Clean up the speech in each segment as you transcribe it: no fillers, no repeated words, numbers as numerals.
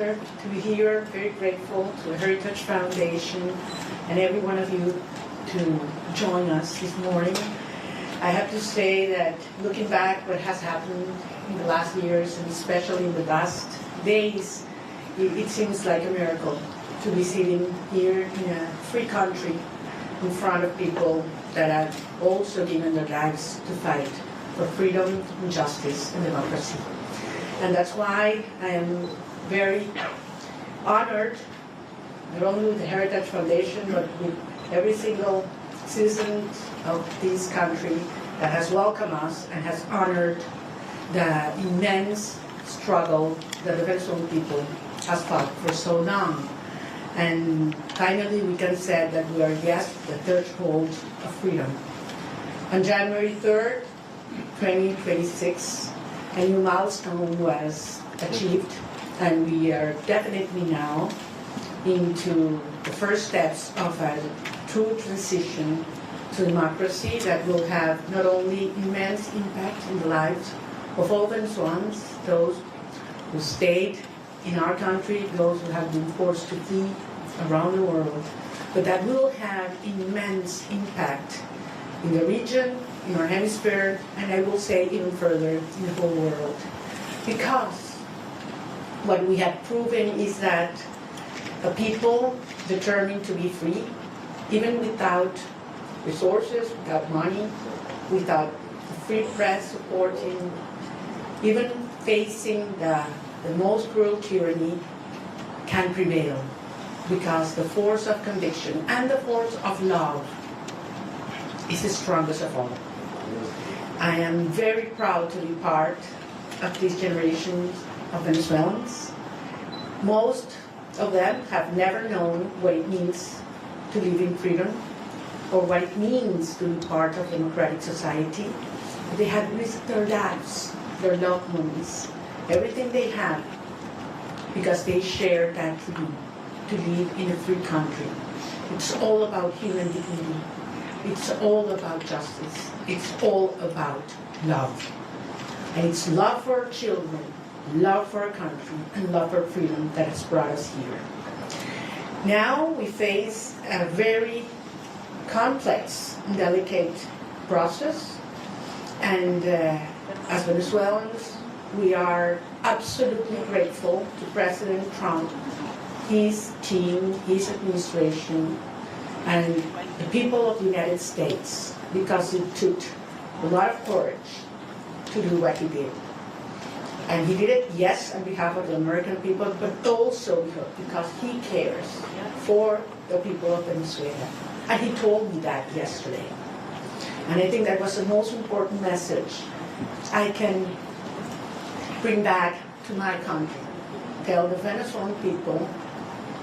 pleasure to be here. Very grateful to the Heritage Foundation and every one of you to join us this morning. I have to say that looking back what has happened in the last years, and especially in the last days, it seems like a miracle to be sitting here in a free country in front of people that have also given their lives to fight for freedom, and justice, and democracy. And that's why I am very honored, not only with the Heritage Foundation, but with every single citizen of this country that has welcomed us and has honored the immense struggle that the Venezuelan people has fought for so long. And finally, we can say that we are, yes, the threshold of freedom. On January 3rd, 2026, a new milestone was achieved, and we are definitely now into the first steps of a true transition to democracy that will have not only immense impact in the lives of all Venezuelans, those who stayed in our country, those who have been forced to flee around the world, but that will have immense impact in the region, in our hemisphere, and I will say even further in the whole world. Because what we have proven is that a people determined to be free, even without resources, without money, without a free press supporting, even facing the most cruel tyranny, can prevail. Because the force of conviction and the force of love is the strongest of all. I am very proud to be part of this generation of Venezuelans. Most of them have never known what it means to live in freedom or what it means to be part of a democratic society. They have risked their lives, their loved ones, everything they have, because they share that dream to live in a free country. It's all about human dignity. It's all about justice. It's all about love. And it's love for our children, love for our country, and love for freedom that has brought us here. Now we face a very complex and delicate process, and as Venezuelans, we are absolutely grateful to President Trump, his team, his administration, and the people of the United States, because it took a lot of courage to do what he did. And he did it, yes, on behalf of the American people, but also because he cares for the people of Venezuela. And he told me that yesterday. And I think that was the most important message I can bring back to my country. Tell the Venezuelan people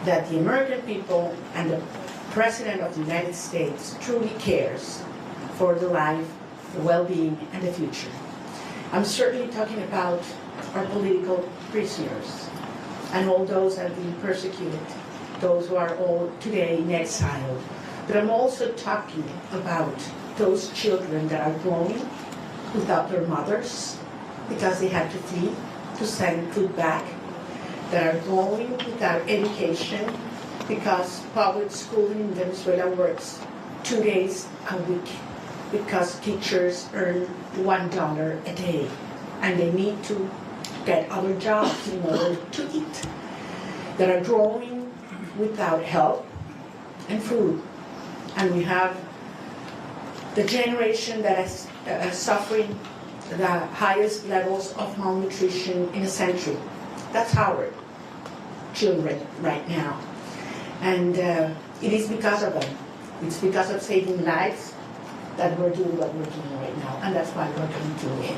that the American people and the President of the United States truly cares for the life, the well-being, and the future. I'm certainly talking about our political prisoners and all those that have been persecuted, those who are all today in exile. But I'm also talking about those children that are growing without their mothers because they had to flee to send food back, that are going without education because public schooling in Venezuela works 2 days a week because teachers earn $1 a day and they need to get other jobs in order to eat, that are growing without help and food. And we have the generation that is suffering the highest levels of malnutrition in a century. That's our children right now. And it is because of them. It's because of saving lives that we're doing what we're doing right now. And that's why we're going to do it.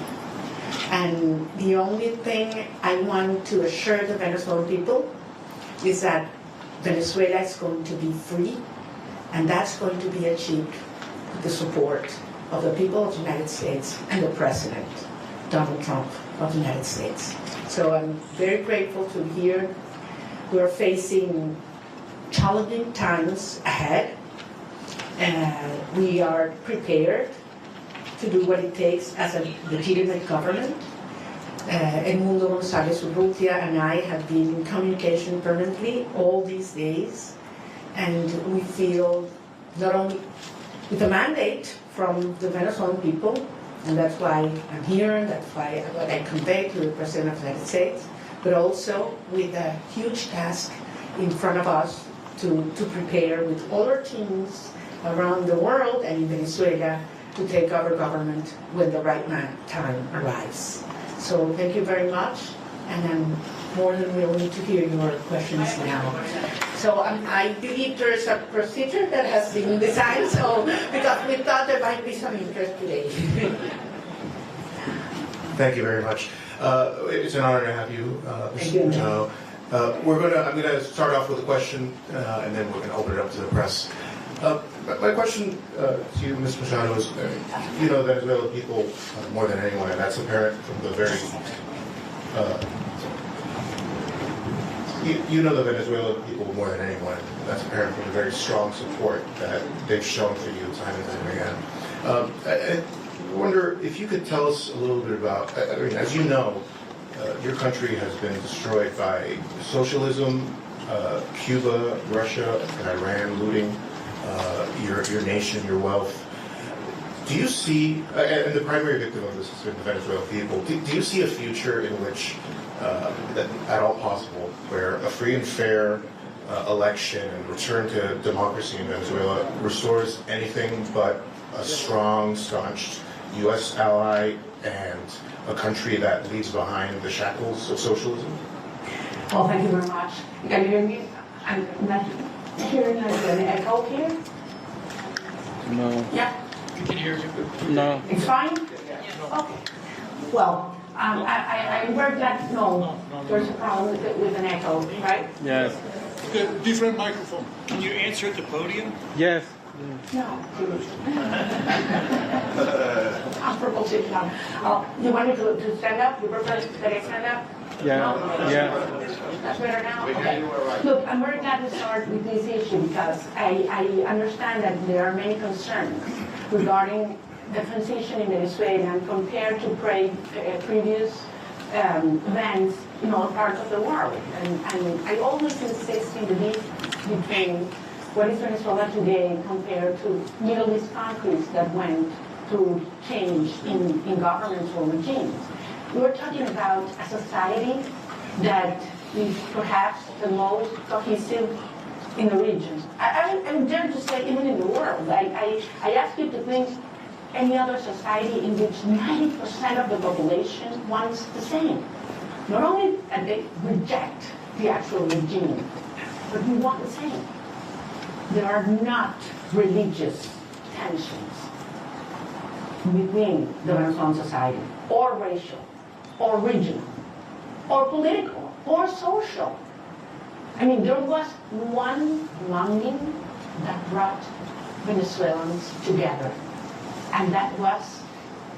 And the only thing I want to assure the Venezuelan people is that Venezuela is going to be free, and that's going to be achieved with the support of the people of the United States and the President, Donald Trump of the United States. So I'm very grateful to be here. We're facing challenging times ahead, and we are prepared to do what it takes as a legitimate government. Edmundo González Urrutia and I have been in communication permanently all these days, and we feel not only with a mandate from the Venezuelan people, and that's why I'm here, and that's why what I convey to the President of the United States, but also with a huge task in front of us to prepare with other teams around the world and in Venezuela to take over government when the right time arrives. So thank you very much, and I'm more than willing to hear your questions now. So I believe there is a procedure that has been designed, so because we thought there might be some interest today. Thank you very much. It's an honor to have you, Thank you. Machado. I'm going to start off with a question, and then we're going to open it up to the press. My question to you, Ms. Machado, is you know Venezuelan people more than anyone, and that's apparent from the very you know the Venezuelan people more than anyone. That's apparent from the very strong support that they've shown for you time and time again. I wonder if you could tell us a little bit about, I mean, as you know, your country has been destroyed by socialism, Cuba, Russia, and Iran looting your nation, your wealth. Do you see, and the primary victim of this has been the Venezuelan people, do you see a future in which, at all possible, where a free and fair election and return to democracy in Venezuela restores anything but a strong, staunch U.S. ally and a country that leaves behind the shackles of socialism? Well, thank you very much. Can you hear me? I'm not hearing an echo here. No. Yeah? We can hear you. No. It's fine? Okay. Well, I'm very glad to know there's a problem with an echo, right? Yes. Okay, different microphone. Can you answer at the podium? Yes. No. I'm proposing now. You want me to stand up? You prefer that I stand up? Yeah. No? Yeah. That's better now? Okay. Look, I'm very glad to start with this issue because I understand that there are many concerns regarding the transition in Venezuela and compared to previous events in all parts of the world. And I always insist in the link between what is Venezuela today compared to Middle East countries that went through change in governments or regimes. We're talking about a society that is perhaps the most cohesive in the region. I dare to say even in the world. I ask you to think any other society in which 90% of the population wants the same. Not only that they reject the actual regime, but we want the same. There are not religious tensions within the Venezuelan society, or racial, or regional, or political, or social. I mean, there was one longing that brought Venezuelans together, and that was,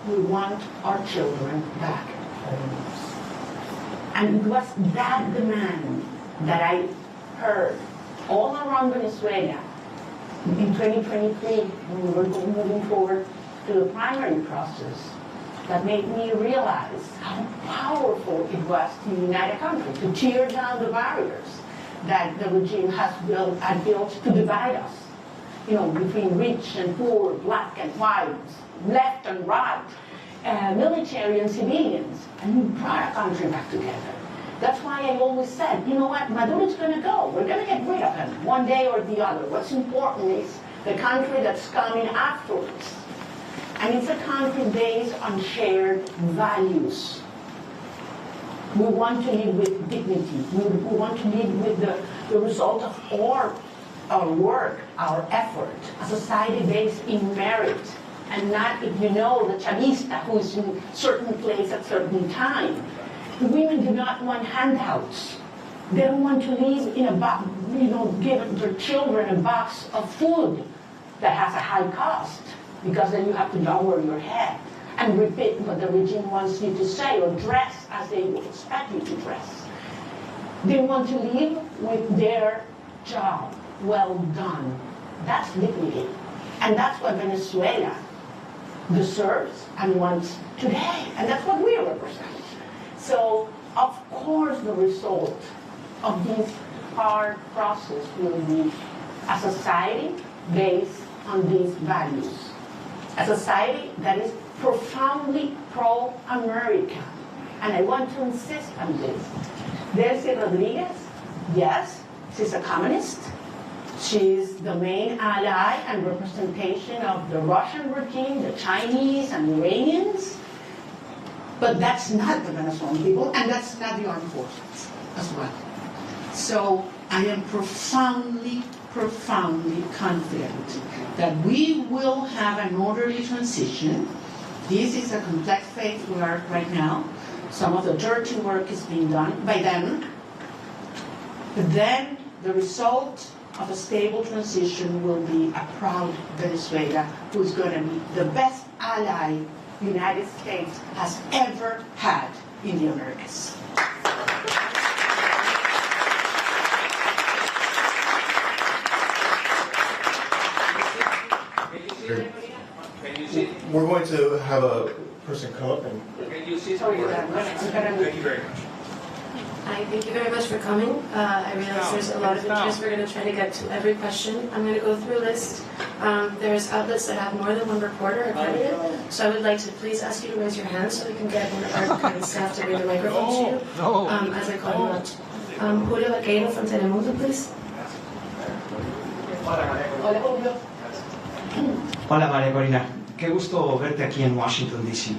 we want our children back home. And it was that demand that I heard all around Venezuela in 2023, when we were moving forward to the primary process, that made me realize how powerful it was to unite a country, to tear down the barriers that the regime has built to divide us, you know, between rich and poor, black and white, left and right, military and civilians, and we brought a country back together. That's why I always said, you know what, Maduro's going to go. We're going to get rid of him one day or the other. What's important is the country that's coming afterwards. And it's a country based on shared values. We want to live with dignity. We want to live with the result of our work, our effort, a society based in merit, and not, if you know, the chavista who is in a certain place at a certain time. The women do not want handouts. They don't want to live in a box, you know, give their children a box of food that has a high cost, because then you have to lower your head and repeat what the regime wants you to say or dress as they would expect you to dress. They want to live with their job well done. That's dignity. And that's what Venezuela deserves and wants today. And that's what we represent. So, of course, the result of this hard process will be a society based on these values. A society that is profoundly pro-American. And I want to insist on this. Delcy Rodriguez, yes, she's a communist. She's the main ally and representation of the Russian regime, the Chinese and Iranians. But that's not the Venezuelan people, and that's not the armed forces as well. So I am profoundly confident that we will have an orderly transition. This is a complex phase we are right now. Some of the dirty work is being done by them. But then the result of a stable transition will be a proud Venezuela who's going to be the best ally the United States has ever had in the Americas. We're going to have a person come up and Can you see Sorry, Thank you very much. Hi, thank you very much for coming. I realize there's a lot of interest. We're going to try to get to every question. I'm going to go through a list. There's outlets that have more than one reporter accredited, so I would like to please ask you to raise your hand so we can get one of our accredited staff to bring the microphone to you as I call you out. Julio Vaqueiro from Telemundo, please. Hola, Julio. Hola María Corina, qué gusto verte aquí en Washington, D.C.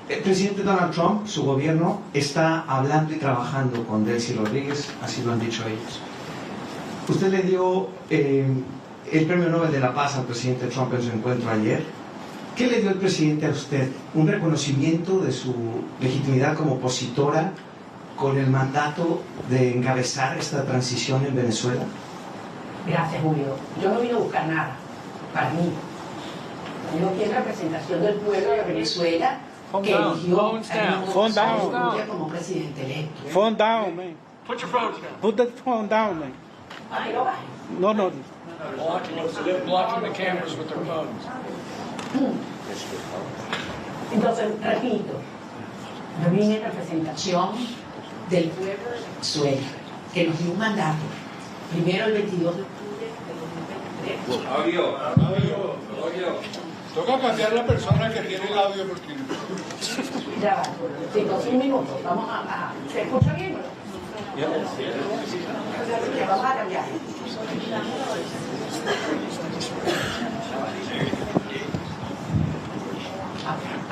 El presidente Donald Trump, su gobierno, está hablando y trabajando con Delcy Rodríguez, así lo han dicho ellos. Usted le dio el Premio Nobel de la Paz al presidente Trump en su encuentro ayer. ¿Qué le dio el presidente a usted? ¿Un reconocimiento de su legitimidad como opositora con el mandato de encabezar esta transición en Venezuela? Gracias, Julio. Yo no vine a buscar nada para mí. Yo quiero representación del pueblo de Venezuela que eligió a Phone down. como presidente electo. Phone down, man. Put your phones down. Put the phone down, man. Ay, no baje. No, no. They're blocking the cameras with their phones. Entonces, repito, yo vine en representación del pueblo de Venezuela, que nos dio un mandato. Primero el 22 de octubre del 2023. Toca cambiar la persona que tiene el audio porque... Ya va, chicos, un minuto. Vamos a ¿se escucha bien? Vamos a cambiar.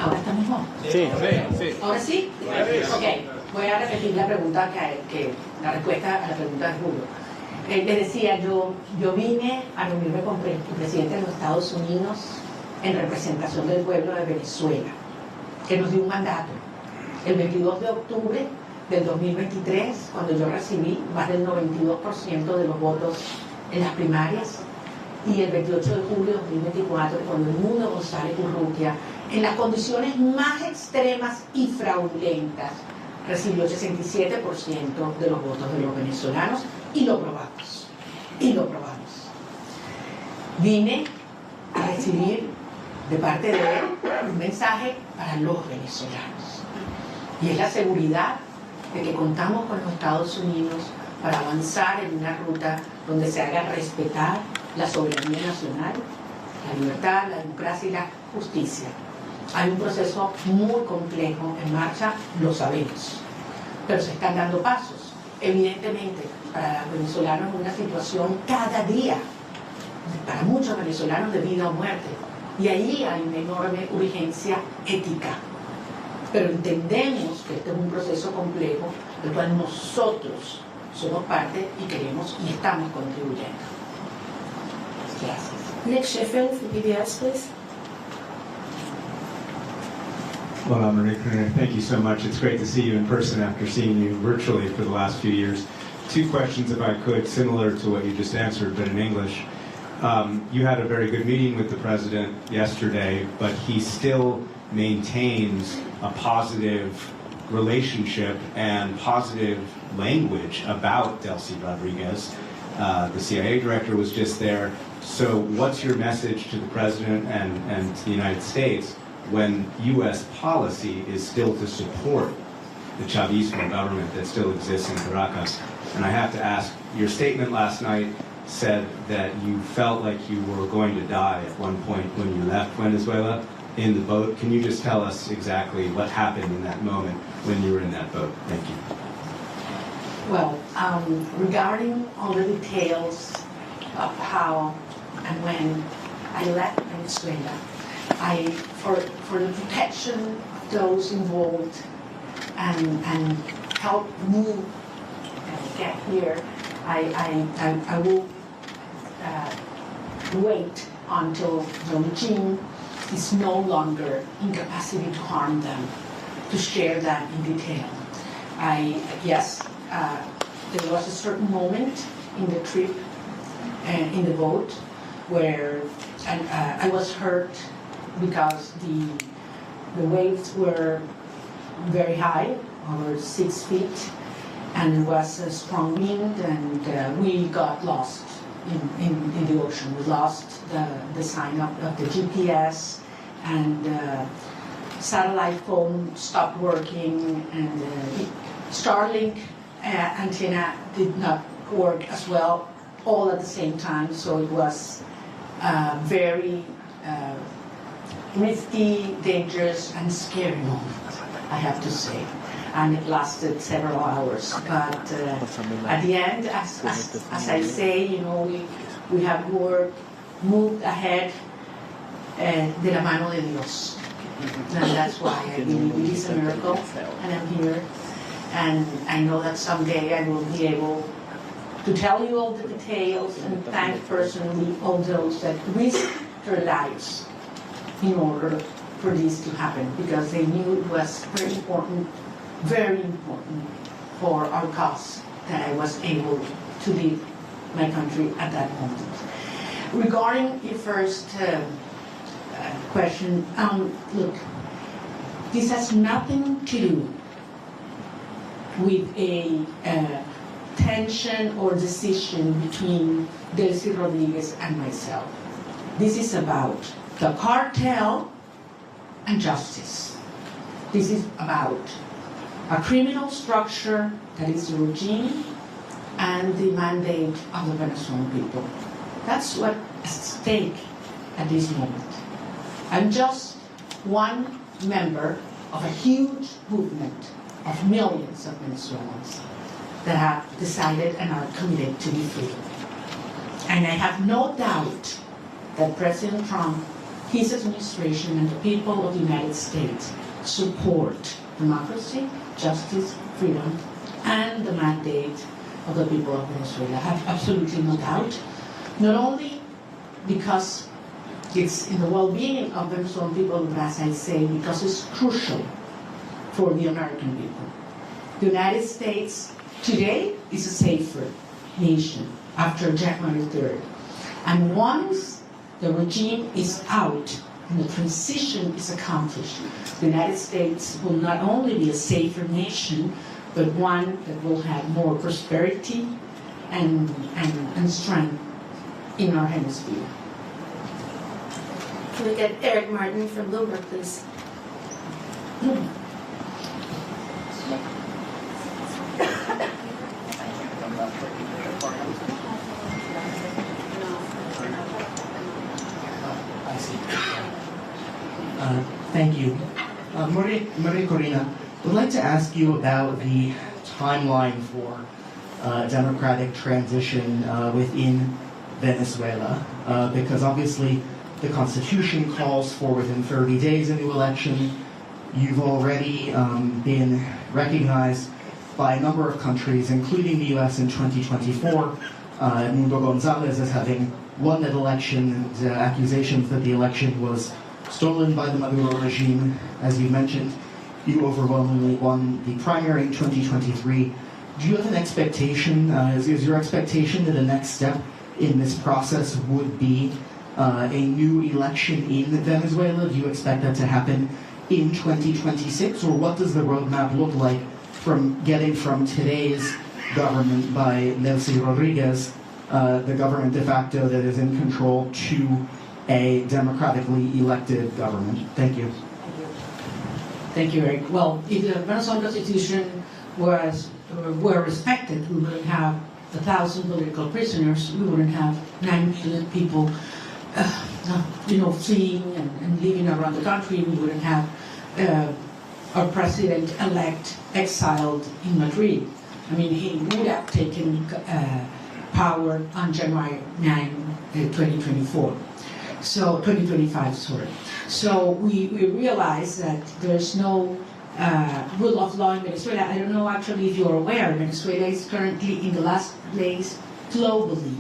Ahora está mejor. Sí, sí. ¿Ahora sí? Ok, voy a repetir la pregunta la respuesta a la pregunta de Julio. Le decía, yo vine a reunirme con el presidente de los Estados Unidos en representación del pueblo de Venezuela, que nos dio un mandato. El 22 de octubre del 2023, cuando yo recibí más del 92% de los votos en las primarias, y el 28 de julio de 2024, cuando el mundo González Urrutia, en las condiciones más extremas y fraudulentas, recibió el 67% de los votos de los venezolanos y lo probamos. Vine a recibir de parte de él un mensaje para los venezolanos. Y es la seguridad de que contamos con los Estados Unidos para avanzar en una ruta donde se haga respetar la soberanía nacional, la libertad, la democracia y la justicia. Hay un proceso muy complejo en marcha, lo sabemos, pero se están dando pasos. Evidentemente, para los venezolanos es una situación cada día, para muchos venezolanos de vida o muerte, y ahí hay una enorme urgencia ética. Pero entendemos que este es un proceso complejo, del cual nosotros somos parte y queremos y estamos contribuyendo. Gracias. Nick Sheffield from PBS, please. Well, Maria Corina, thank you so much. It's great to see you in person after seeing you virtually for the last few years. Two questions, if I could, similar to what you just answered, but in English. You had a very good meeting with the president yesterday, but he still maintains a positive relationship and positive language about Delcy Rodriguez. The CIA director was just there. So what's your message to the president and to the United States when U.S. policy is still to support the Chavismo government that still exists in Caracas. And I have to ask, your statement last night said that you felt like you were going to die at one point when you left Venezuela in the boat. Can you just tell us exactly what happened in that moment when you were in that boat? Thank you. Well, regarding all the details of how and when I left Venezuela, for the protection of those involved and help move and get here, I will wait until the regime is no longer in capacity to harm them, to share that in detail. Yes, there was a certain moment in the trip, in the boat, where I was hurt because the waves were very high, over 6 feet, and it was a strong wind, and we got lost in the ocean. We lost the sign of the GPS, and satellite phone stopped working, and Starlink antenna did not work as well, all at the same time, so it was very risky, dangerous, and scary moment, I have to say. And it lasted several hours. But at the end, as I say, you know, we have moved ahead de la mano de Dios. And that's why I believe it is a miracle, and I'm here. And I know that someday I will be able to tell you all the details and thank personally all those that risked their lives in order for this to happen, because they knew it was very important for our cause that I was able to leave my country at that moment. Regarding your first question, look, this has nothing to do with a tension or decision between Delcy Rodriguez and myself. This is about the cartel and justice. This is about a criminal structure that is the regime and the mandate of the Venezuelan people. That's what's at stake at this moment. I'm just one member of a huge movement of millions of Venezuelans that have decided and are committed to be free. And I have no doubt that President Trump, his administration, and the people of the United States support democracy, justice, freedom, and the mandate of the people of Venezuela. I have absolutely no doubt, not only because it's in the well-being of Venezuelan people, but as I say, because it's crucial for the American people. The United States today is a safer nation after January 3rd. And once the regime is out and the transition is accomplished, the United States will not only be a safer nation, but one that will have more prosperity and strength in our hemisphere. Can we get Eric Martin from Bloomberg, please? Thank you. Maria Corina, I'd like to ask you about the timeline for democratic transition within Venezuela, because obviously the Constitution calls for within 30 days a new election. You've already been recognized by a number of countries, including the US in 2024, Mundo Gonzalez as having won that election, and accusations that the election was stolen by the Maduro regime. As you mentioned, you overwhelmingly won the primary in 2023. Do you have an expectation, is your expectation that the next step in this process would be a new election in Venezuela? Do you expect that to happen in 2026? Or what does the roadmap look like from getting from today's government by Delcy Rodriguez, the government de facto that is in control, to a democratically elected government? Thank you. Thank you, Eric. Well, if the Venezuelan Constitution were respected, we wouldn't have 1,000 political prisoners. We wouldn't have 9 million people, fleeing and living around the country. We wouldn't have our president-elect exiled in Madrid. I mean, he would have taken power on January 9, 2024. So 2025, sorry. So we realize that there's no rule of law in Venezuela. I don't know actually if you're aware, Venezuela is currently in the last place globally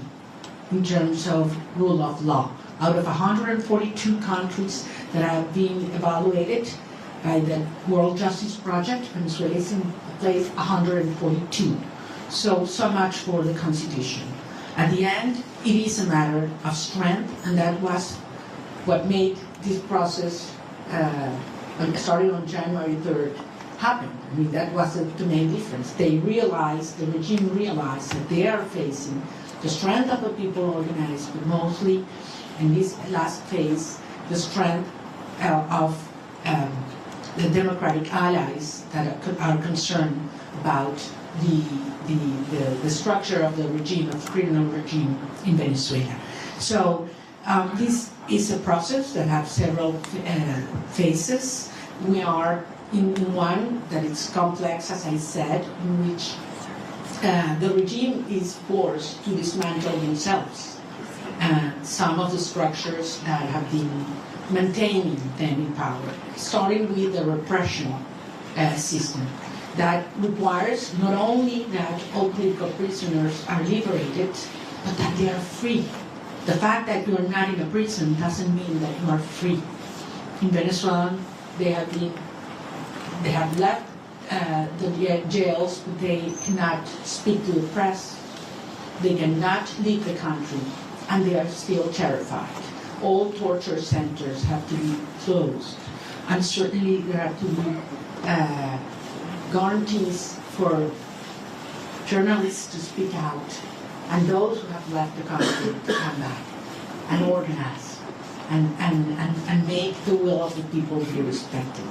in terms of rule of law. Out of 142 countries that have been evaluated by the World Justice Project, Venezuela is in place 142. So much for the Constitution. At the end, it is a matter of strength, and that was what made this process, starting on January 3rd, happen. I mean, that was the main difference. The regime realized that they are facing the strength of the people organized, but mostly, in this last phase, the strength of the democratic allies that are concerned about the structure of the regime, of the criminal regime in Venezuela. So this is a process that has several phases. We are in one that is complex, as I said, in which the regime is forced to dismantle themselves. Some of the structures that have been maintaining them in power, starting with the repression system. That requires not only that all political prisoners are liberated, but that they are free. The fact that you are not in a prison doesn't mean that you are free. In Venezuela, they have left the jails, but they cannot speak to the press. They cannot leave the country, and they are still terrified. All torture centers have to be closed, and certainly there have to be guarantees for journalists to speak out, and those who have left the country to come back and organize and make the will of the people be respected.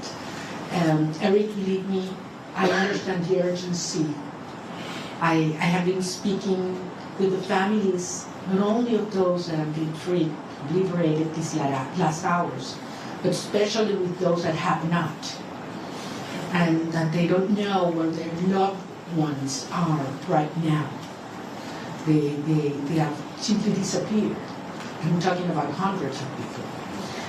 Eric, believe me, I understand the urgency. I have been speaking with the families, not only of those that have been freed, liberated these last hours, but especially with those that have not, and that they don't know where their loved ones are right now. They have simply disappeared. I'm talking about hundreds of people.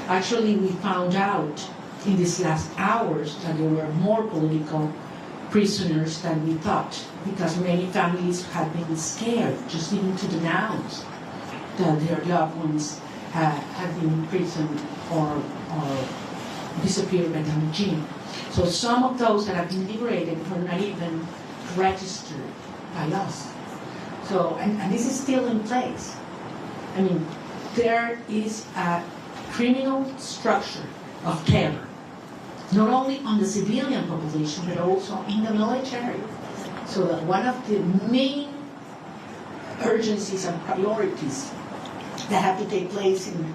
Actually, we found out in these last hours that there were more political prisoners than we thought, because many families had been scared just even to denounce that their loved ones had been imprisoned or disappeared by the regime. So some of those that have been liberated were not even registered by us. So, and this is still in place. I mean, there is a criminal structure of terror, not only on the civilian population, but also in the military. So that one of the main urgencies and priorities that have to take place in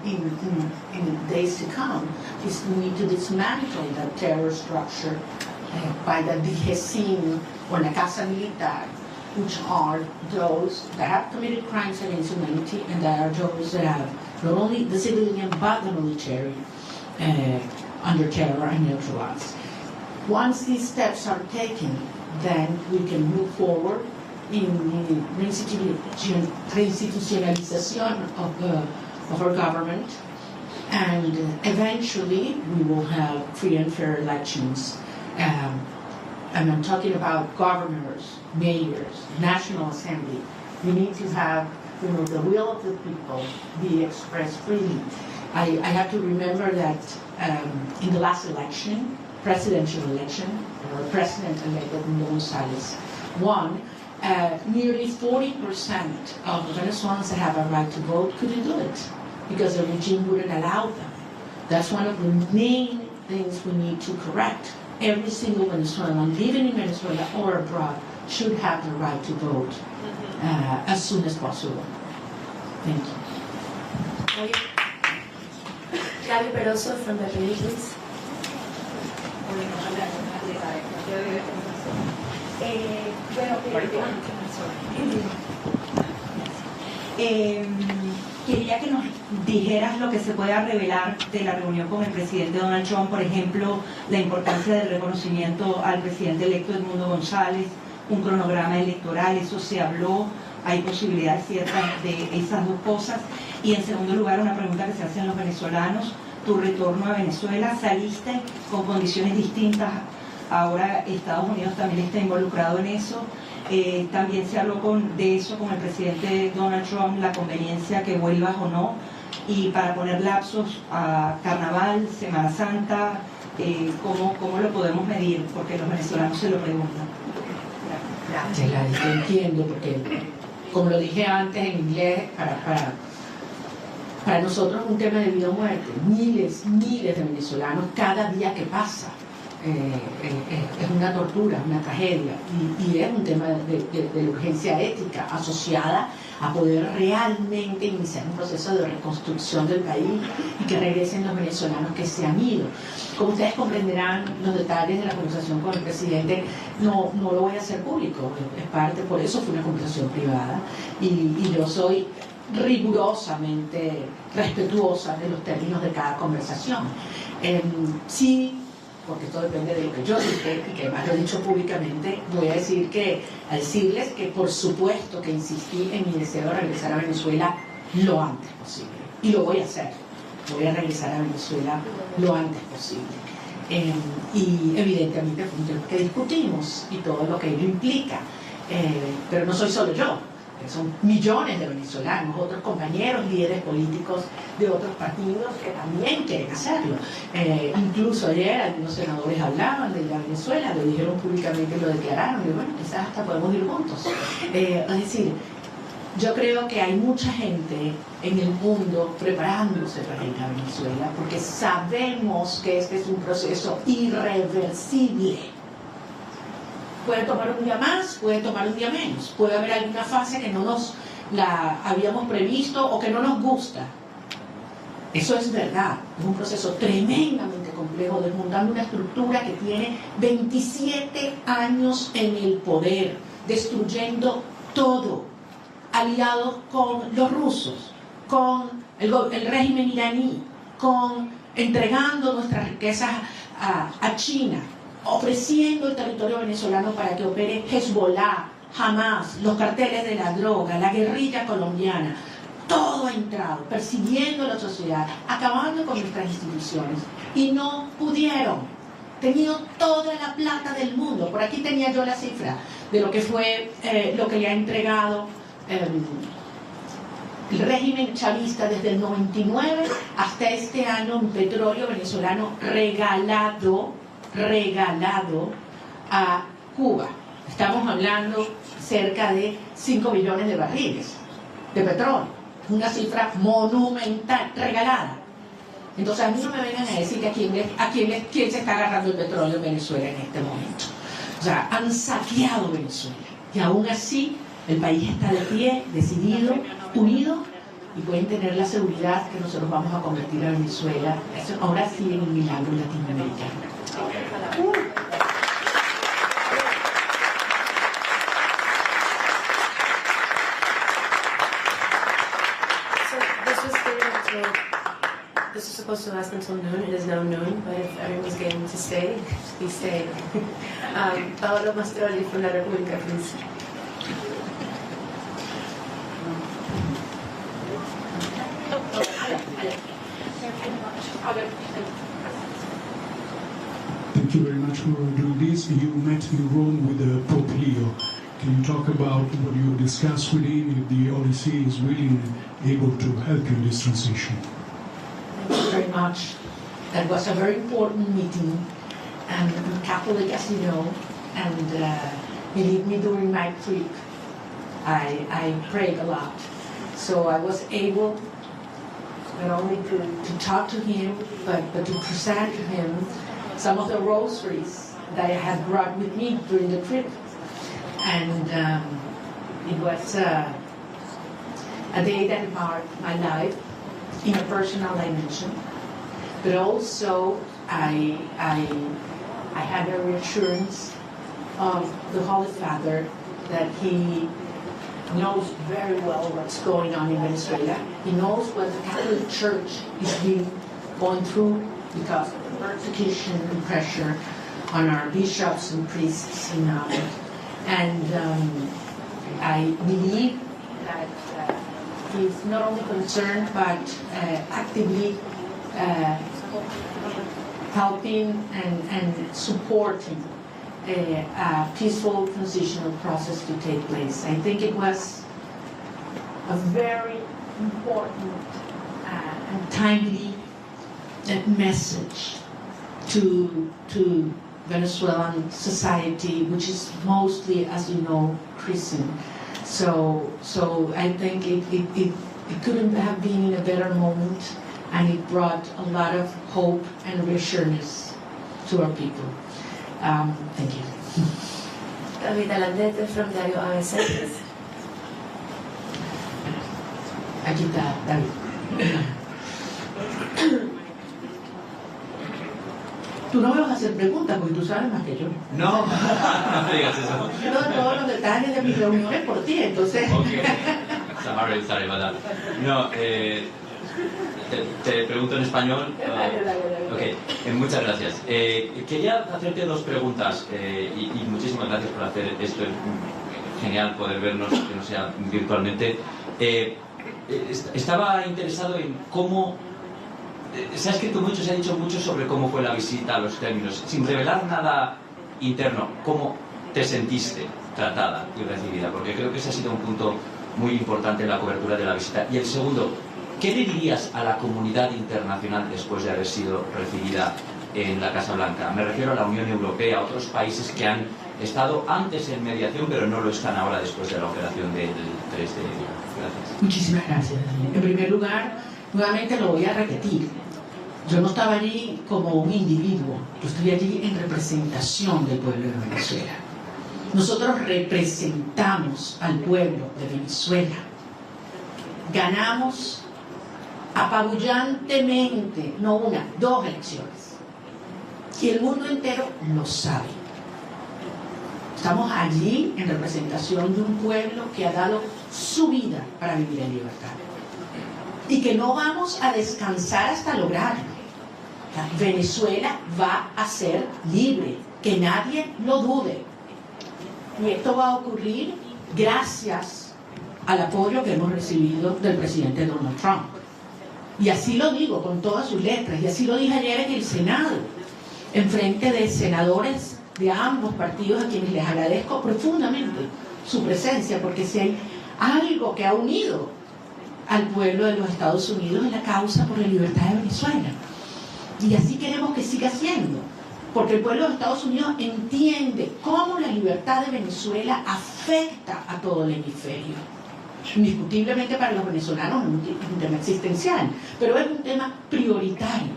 days to come is we need to dismantle that terror structure by the DGCIN or La Casa Militar, which are those that have committed crimes against humanity, and that are those that have not only the civilian but the military under terror and neutralized. Once these steps are taken, then we can move forward in the reinstitutionalization of our government, and eventually we will have free and fair elections. And I'm talking about governors, mayors, National Assembly. We need to have the will of the people be expressed freely. I have to remember that in the last election, presidential election, President-elect González won, nearly 40% of the Venezuelans that have a right to vote couldn't do it because the regime wouldn't allow them. That's one of the main things we need to correct. Every single Venezuelan living in Venezuela or abroad should have the right to vote as soon as possible. Thank you. Gaby Peroso from the please. Quería que nos dijeras lo que se pueda revelar de la reunión con el presidente Donald Trump, por ejemplo, la importancia del reconocimiento al presidente electo Edmundo González, un cronograma electoral, eso se habló, hay posibilidades ciertas de esas dos cosas. Y en segundo lugar, una pregunta que se hacen los venezolanos, tu retorno a Venezuela, saliste con condiciones distintas, ahora Estados Unidos también está involucrado en eso. También se habló de eso con el presidente Donald Trump, la conveniencia que vuelvas o no, y para poner lapsos a Carnaval, Semana Santa, ¿cómo lo podemos medir? Porque los venezolanos se lo preguntan. Gracias, yo entiendo, porque como lo dije antes en inglés, para nosotros es un tema de vida o muerte. Miles de venezolanos cada día que pasa. Es una tortura, una tragedia y es un tema de urgencia ética asociada a poder realmente iniciar un proceso de reconstrucción del país y que regresen los venezolanos que se han ido. Como ustedes comprenderán, los detalles de la conversación con el presidente no lo voy a hacer público, es parte, por eso fue una conversación privada y yo soy rigurosamente respetuosa de los términos de cada conversación. Sí, porque esto depende de lo que yo dije y que además lo he dicho públicamente, voy a decirles que por supuesto que insistí en mi deseo de regresar a Venezuela lo antes posible. Y lo voy a hacer. Voy a regresar a Venezuela lo antes posible. Y evidentemente fue un tema que discutimos y todo lo que ello implica. Pero no soy solo yo. Son millones de venezolanos, otros compañeros, líderes políticos de otros partidos que también quieren hacerlo. Incluso ayer algunos senadores hablaban de ir a Venezuela, lo dijeron públicamente, lo declararon, y bueno, quizás hasta podemos ir juntos. Es decir, yo creo que hay mucha gente en el mundo preparándose para ir a Venezuela, porque sabemos que este es un proceso irreversible. Puede tomar un día más, puede tomar un día menos, puede haber alguna fase que no nos la habíamos previsto o que no nos gusta. Eso es verdad, es un proceso tremendamente complejo, desmontando una estructura que tiene 27 años en el poder, destruyendo todo, aliados con los rusos, con el régimen iraní, entregando nuestras riquezas a China, ofreciendo el territorio venezolano para que opere Hezbollah, Hamas, los carteles de la droga, la guerrilla colombiana. Todo ha entrado, persiguiendo a la sociedad, acabando con nuestras instituciones. Y no pudieron. Tenido toda la plata del mundo. Por aquí tenía yo la cifra de lo que fue, lo que le ha entregado el régimen chavista desde el 99 hasta este año, un petróleo venezolano regalado a Cuba. Estamos hablando cerca de 5 millones de barriles de petróleo, una cifra monumental, regalada. Entonces a mí no me vengan a decir que quién se está agarrando el petróleo en Venezuela en este momento. O sea, han saqueado Venezuela y aún así el país está de pie, decidido, unido, y pueden tener la seguridad que nosotros vamos a convertir a Venezuela ahora sí en un milagro latinoamericano. This is supposed to last until noon. It is now noon, but if everyone's game to stay, please stay. Paolo Mastrolli from la República, please. Thank you very much for doing this. You met in Rome with Pope Leo. Can you talk about what you discussed with him, if the ODC is willing and able to help you in this transition? Thank you very much. That was a very important meeting. And I'm Catholic, as you know, and believe me, during my trip, I prayed a lot. So I was able not only to talk to him, but to present to him some of the rosaries that I had brought with me during the trip. And it was a day that marked my life in a personal dimension. But also, I I had a reassurance of the Holy Father that he knows very well what's going on in Venezuela. He knows what the Catholic Church is going through because of the persecution and pressure on our bishops and priests in and I believe that he's not only concerned but actively helping and supporting a peaceful transitional process to take place. I think it was a very important and timely message to Venezuelan society, which is mostly, as you know, Christian. So I think it couldn't have been in a better moment, and it brought a lot of hope and reassurance to our people. Thank you. David Alandete from Diario ABC. Aquí está David. Tú no me vas a hacer preguntas porque tú sabes más que yo. No, no digas eso. Yo doy todos los detalles de mis reuniones por ti, entonces. Okay. Sorry about that. No, te pregunto en español. Okay. Muchas gracias. Quería hacerte dos preguntas y muchísimas gracias por hacer esto. Es genial poder vernos, que no sea virtualmente. Estaba interesado en cómo se ha escrito mucho, se ha dicho mucho sobre cómo fue la visita, los términos, sin revelar nada interno. ¿Cómo te sentiste tratada y recibida? Porque creo que ese ha sido un punto muy importante en la cobertura de la visita. Y el segundo, ¿qué le dirías a la comunidad internacional después de haber sido recibida en la Casa Blanca? Me refiero a la Unión Europea, a otros países que han estado antes en mediación, pero no lo están ahora después de la operación del 3 de enero. Gracias. Muchísimas gracias. En primer lugar, nuevamente lo voy a repetir. Yo no estaba allí como un individuo, yo estoy allí en representación del pueblo de Venezuela. Nosotros representamos al pueblo de Venezuela. Ganamos apabullantemente, no una, 2 elecciones. Y el mundo entero lo sabe. Estamos allí en representación de un pueblo que ha dado su vida para vivir en libertad. Y que no vamos a descansar hasta lograrlo. Venezuela va a ser libre, que nadie lo dude. Y esto va a ocurrir gracias al apoyo que hemos recibido del presidente Donald Trump. Y así lo digo con todas sus letras, y así lo dije ayer en el Senado, en frente de senadores de ambos partidos, a quienes les agradezco profundamente su presencia, porque si hay algo que ha unido al pueblo de los Estados Unidos es la causa por la libertad de Venezuela. Y así queremos que siga siendo, porque el pueblo de Estados Unidos entiende cómo la libertad de Venezuela afecta a todo el hemisferio. Indiscutiblemente para los venezolanos es un tema existencial, pero es un tema prioritario.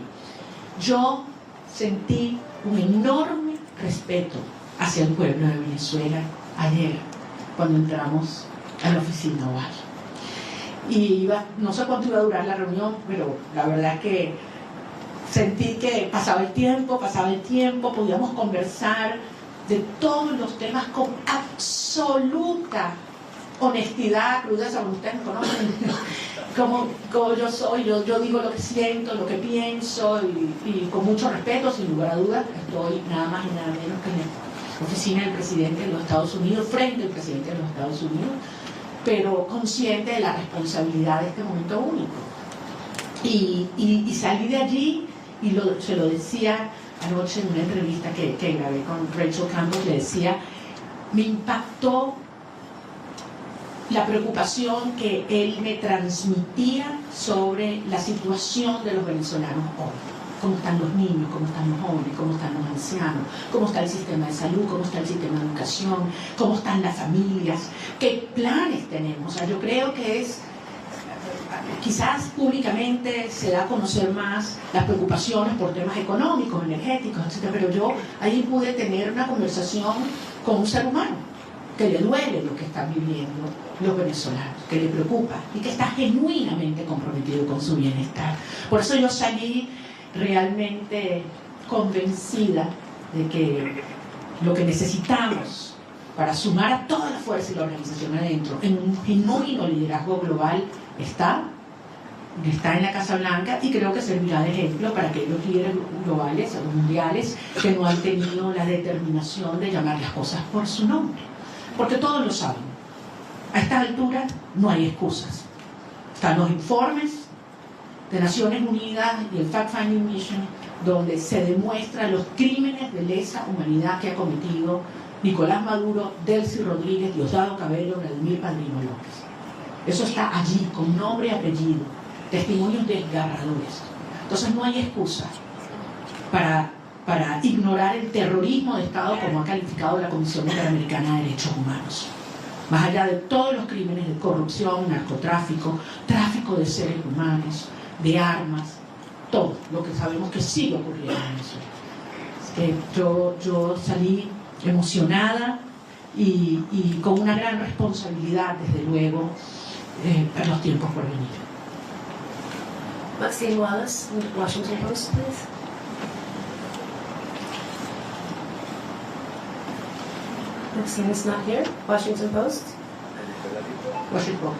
Yo sentí un enorme respeto hacia el pueblo de Venezuela ayer, cuando entramos a la oficina oval. Y no sé cuánto iba a durar la reunión, pero la verdad es que sentí que pasaba el tiempo, podíamos conversar de todos los temas con absoluta honestidad, crudeza. Como ustedes me conocen, como yo soy, yo digo lo que siento, lo que pienso, y con mucho respeto, sin lugar a dudas. Estoy nada más y nada menos que en la oficina del presidente de los Estados Unidos, frente al presidente de los Estados Unidos, pero consciente de la responsabilidad de este momento único. Y salí de allí, y se lo decía anoche en una entrevista que grabé con Rachel Campos, le decía, me impactó la preocupación que él me transmitía sobre la situación de los venezolanos hoy. Cómo están los niños, cómo están los jóvenes, cómo están los ancianos, cómo está el sistema de salud, cómo está el sistema de educación, cómo están las familias, qué planes tenemos. O sea, yo creo que es, quizás públicamente se da a conocer más las preocupaciones por temas económicos, energéticos, etc. Pero yo ahí pude tener una conversación con un ser humano que le duele lo que están viviendo los venezolanos, que le preocupa y que está genuinamente comprometido con su bienestar. Por eso yo salí realmente convencida de que lo que necesitamos para sumar a toda la fuerza y la organización adentro en un genuino liderazgo global está en la Casa Blanca, y creo que servirá de ejemplo para aquellos líderes globales o mundiales que no han tenido la determinación de llamar las cosas por su nombre, porque todos lo saben. A esta altura no hay excusas. Están los informes de Naciones Unidas y el Fact-Finding Mission, donde se demuestran los crímenes de lesa humanidad que ha cometido Nicolás Maduro, Delcy Rodríguez, Diosdado Cabello, Vladimir Padrino López. Eso está allí, con nombre y apellido, testimonios desgarradores. Entonces no hay excusa para ignorar el terrorismo de Estado como ha calificado la Comisión Interamericana de Derechos Humanos. Más allá de todos los crímenes de corrupción, narcotráfico, tráfico de seres humanos, de armas, todo lo que sabemos que sigue ocurriendo en Venezuela. Yo salí emocionada y con una gran responsabilidad, desde luego, en los tiempos por venir. Maxine Wallace, Washington Post, please. Maxine is not here. Washington Post. Washington Post.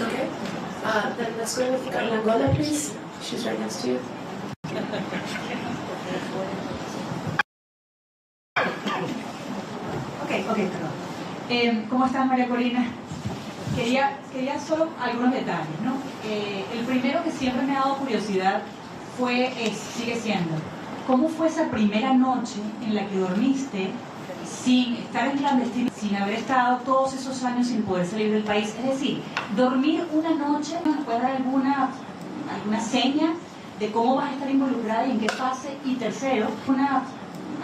Okay. Then let's go with Carla Angola, please. She's right next to you. Perdón. ¿Cómo estás, María Corina? Quería solo algunos detalles, ¿no? El primero que siempre me ha dado curiosidad sigue siendo, ¿cómo fue esa primera noche en la que dormiste sin estar en clandestino, sin haber estado todos esos años sin poder salir del país? Es decir, dormir una noche, ¿nos puede dar alguna seña de cómo vas a estar involucrada y en qué fase? Y tercero,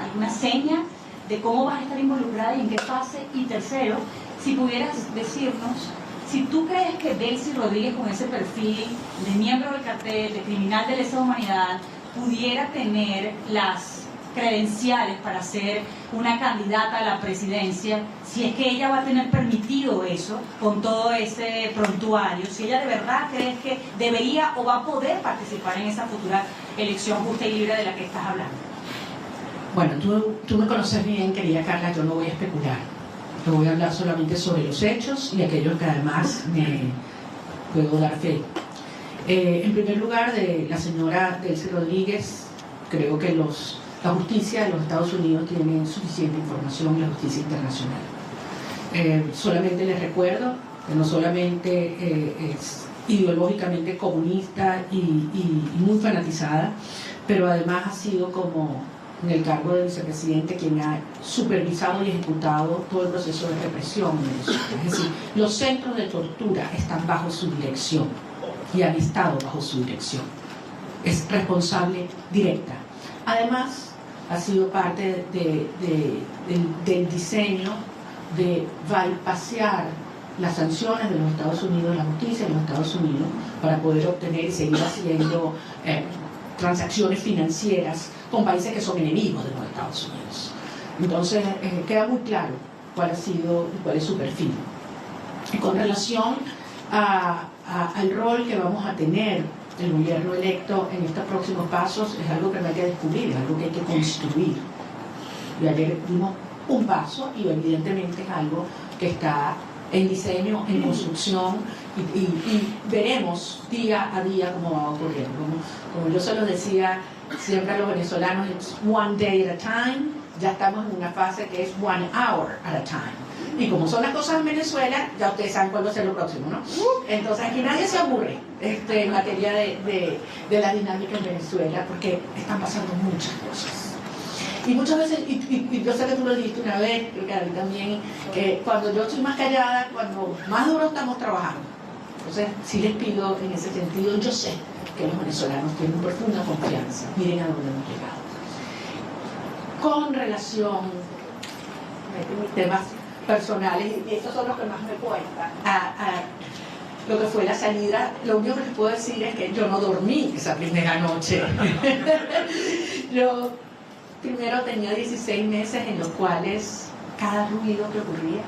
alguna seña de cómo vas a estar involucrada y en qué fase. Y tercero, si pudieras decirnos si tú crees que Delcy Rodríguez, con ese perfil de miembro del cartel, de criminal de lesa humanidad, pudiera tener las credenciales para ser una candidata a la presidencia, si es que ella va a tener permitido eso con todo ese prontuario, si ella de verdad crees que debería o va a poder participar en esa futura elección justa y libre de la que estás hablando. Bueno, tú me conoces bien, querida Carla, yo no voy a especular. Yo voy a hablar solamente sobre los hechos y aquellos que además me puedo dar fe. En primer lugar, de la señora Delcy Rodríguez, creo que la justicia de los Estados Unidos tiene suficiente información, y la justicia internacional. Solamente les recuerdo que no solamente es ideológicamente comunista y muy fanatizada, pero además ha sido, como en el cargo de vicepresidente, quien ha supervisado y ejecutado todo el proceso de represión en Venezuela. Es decir, los centros de tortura están bajo su dirección y han estado bajo su dirección. Es responsable directa. Además, ha sido parte del diseño de bypassear las sanciones de los Estados Unidos, la justicia de los Estados Unidos, para poder obtener y seguir haciendo transacciones financieras con países que son enemigos de los Estados Unidos. Entonces, queda muy claro cuál ha sido y cuál es su perfil. Y con relación al rol que vamos a tener el gobierno electo en estos próximos pasos, es algo que no hay que descubrir, es algo que hay que construir. Y ayer dimos un paso, y evidentemente es algo que está en diseño, en construcción, y veremos día a día cómo va ocurriendo. Como yo se los decía siempre a los venezolanos, it's one day at a time. Ya estamos en una fase que es 1 hour at a time. Y como son las cosas en Venezuela, ya ustedes saben cuál va a ser lo próximo, ¿no? Entonces aquí nadie se aburre en materia de la dinámica en Venezuela, porque están pasando muchas cosas. Y muchas veces, y yo sé que tú lo dijiste una vez, creo que a mí también, que cuando yo estoy más callada, cuando más duro estamos trabajando. Entonces, sí les pido en ese sentido, yo sé que los venezolanos tienen profunda confianza. Miren a dónde hemos llegado. Con relación a mis temas personales, y estos son los que más me cuentan, a lo que fue la salida, lo único que les puedo decir es que yo no dormí esa primera noche. Yo primero tenía 16 meses en los cuales cada ruido que ocurría,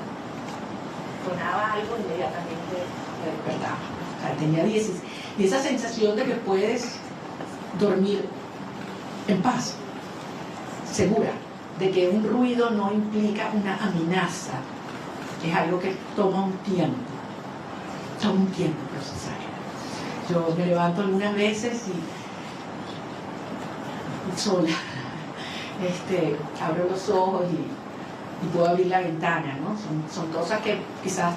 sonaba algo, inmediatamente me despertaba. O sea, tenía 10 y esa sensación de que puedes dormir en paz, segura, de que un ruido no implica una amenaza, es algo que toma un tiempo procesar. Yo me levanto algunas veces y sola, abro los ojos y puedo abrir la ventana, ¿no? Son cosas que quizás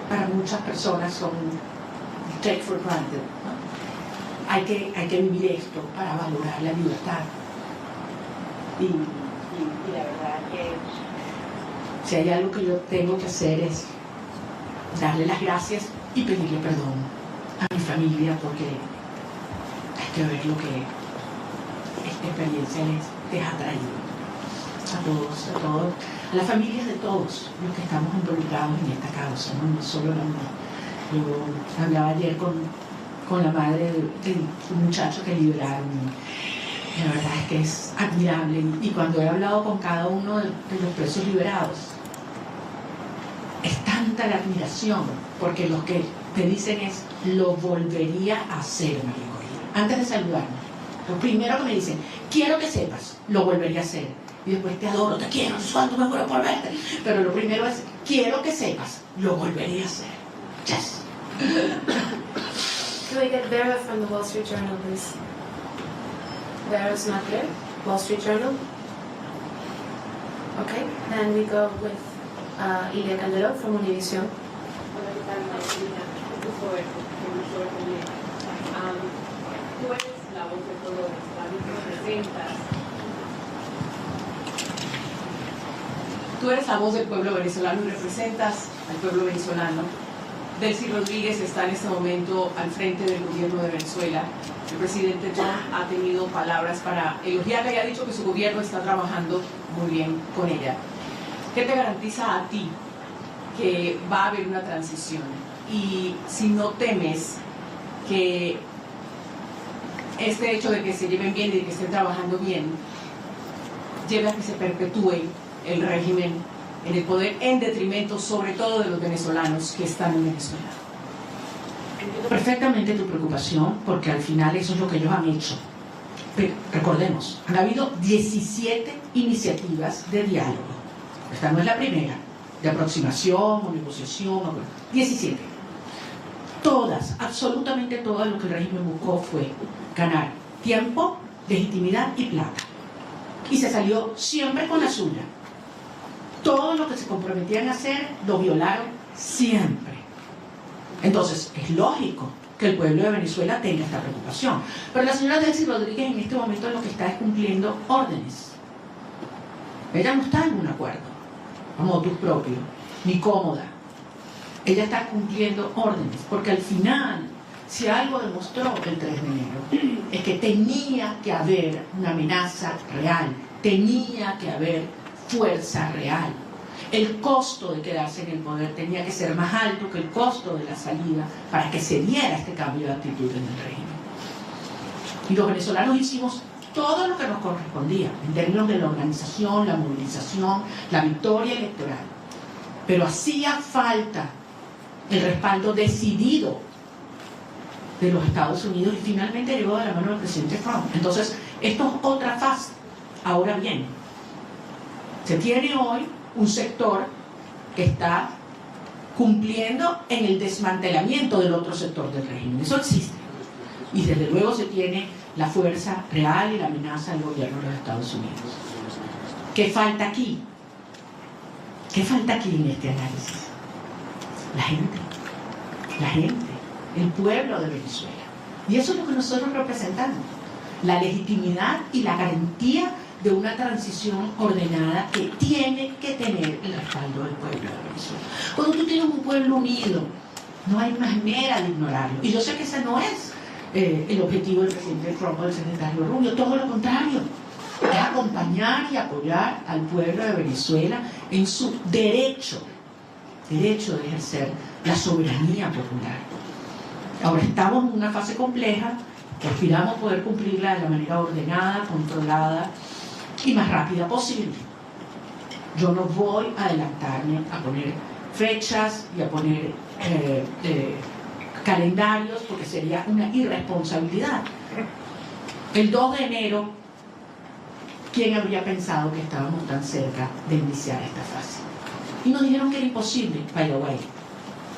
para muchas personas son take for granted, ¿no? Hay que vivir esto para valorar la libertad. Y la verdad que si hay algo que yo tengo que hacer es darle las gracias y pedirle perdón a mi familia, porque hay que ver lo que esta experiencia les ha traído a todos, a las familias de todos los que estamos involucrados en esta causa, no solo la mía. Yo hablaba ayer con la madre del muchacho que liberaron. La verdad es que es admirable, y cuando he hablado con cada uno de los presos liberados, es tanta la admiración, porque los que te dicen es: lo volvería a hacer, María Corina. Antes de saludarme, lo primero que me dicen: quiero que sepas, lo volvería a hacer. Y después: te adoro, te quiero, cuánto me muero por verte. Pero lo primero es: quiero que sepas, lo volvería a hacer. Yes. Can we get Vera from the Wall Street Journal, please? Vera's not here. Wall Street Journal. Okay, then we go with Ilia Calderón from Univision. Hola, ¿qué tal, María Corina? Gusto verte, gusto verte bien. Tú eres la voz de todo venezolano que representas. Tú eres la voz del pueblo venezolano y representas al pueblo venezolano. Delcy Rodríguez está en este momento al frente del gobierno de Venezuela. El presidente Trump ha tenido palabras para elogiarla y ha dicho que su gobierno está trabajando muy bien con ella. ¿Qué te garantiza a ti que va a haber una transición? Y si no temes que este hecho de que se lleven bien y de que estén trabajando bien lleve a que se perpetúe el régimen en el poder, en detrimento sobre todo de los venezolanos que están en Venezuela. Entiendo perfectamente tu preocupación, porque al final eso es lo que ellos han hecho. Pero recordemos, han habido 17 iniciativas de diálogo. Esta no es la primera, de aproximación o negociación, 17. Todas, absolutamente todas, lo que el régimen buscó fue ganar tiempo, legitimidad y plata. Y se salió siempre con la suya. Todo lo que se comprometían a hacer lo violaron siempre. Entonces, es lógico que el pueblo de Venezuela tenga esta preocupación. Pero la señora Delcy Rodríguez en este momento lo que está es cumpliendo órdenes. Ella no está en un acuerdo a motus propio, ni cómoda. Ella está cumpliendo órdenes, porque al final, si algo demostró el 3 de enero, es que tenía que haber una amenaza real, tenía que haber fuerza real. El costo de quedarse en el poder tenía que ser más alto que el costo de la salida para que se diera este cambio de actitud en el régimen. Y los venezolanos hicimos todo lo que nos correspondía en términos de la organización, la movilización, la victoria electoral. Pero hacía falta el respaldo decidido de los Estados Unidos, y finalmente llegó de la mano del presidente Trump. Entonces, esto es otra fase. Ahora bien, se tiene hoy un sector que está cumpliendo en el desmantelamiento del otro sector del régimen. Eso existe. Y desde luego se tiene la fuerza real y la amenaza del gobierno de los Estados Unidos. ¿Qué falta aquí? ¿Qué falta aquí en este análisis? La gente, el pueblo de Venezuela. Y eso es lo que nosotros representamos. La legitimidad y la garantía de una transición ordenada que tiene que tener el respaldo del pueblo de Venezuela. Cuando tú tienes un pueblo unido, no hay manera de ignorarlo. Y yo sé que ese no es el objetivo del presidente Trump o del secretario Rubio, todo lo contrario. Es acompañar y apoyar al pueblo de Venezuela en su derecho de ejercer la soberanía popular. Ahora estamos en una fase compleja que aspiramos poder cumplirla de la manera ordenada, controlada y más rápida posible. Yo no voy a adelantarme a poner fechas y a poner calendarios, porque sería una irresponsabilidad. El 2 de enero, ¿quién habría pensado que estábamos tan cerca de iniciar esta fase? Y nos dijeron que era imposible, by the way.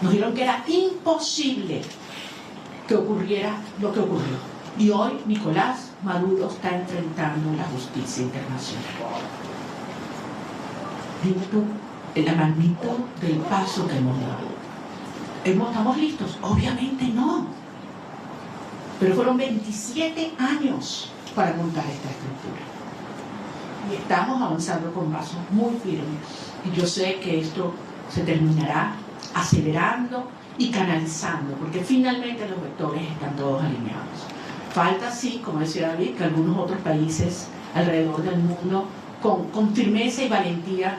Nos dijeron que era imposible que ocurriera lo que ocurrió. Y hoy Nicolás Maduro está enfrentando la justicia internacional. Dime tú, la magnitud del paso que hemos dado. ¿Estamos listos? Obviamente no. Pero fueron 27 años para montar esta estructura. Y estamos avanzando con pasos muy firmes. Y yo sé que esto se terminará acelerando y canalizando, porque finalmente los vectores están todos alineados. Falta, sí, como decía David, que algunos otros países alrededor del mundo con firmeza y valentía